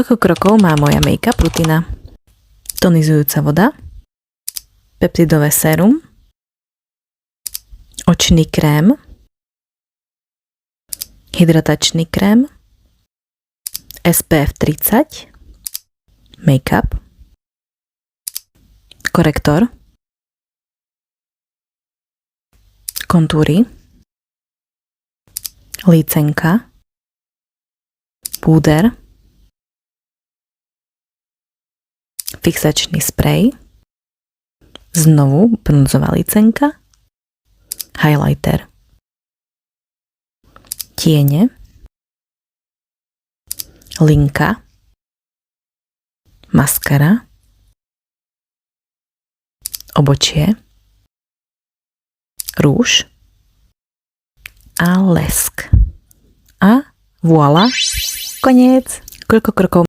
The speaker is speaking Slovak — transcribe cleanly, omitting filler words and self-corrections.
Koľko krokov má moja make-up rutina? Tonizujúca voda, peptidové sérum, očný krém, hydratačný krém, SPF 30, make-up, korektor, kontúry, lícenka, púder, fixačný sprej, znovu bronzová lícenka, highlighter, tiene, linka, maskara, obočie, rúž a lesk. A voilà, koniec. Koľko krokov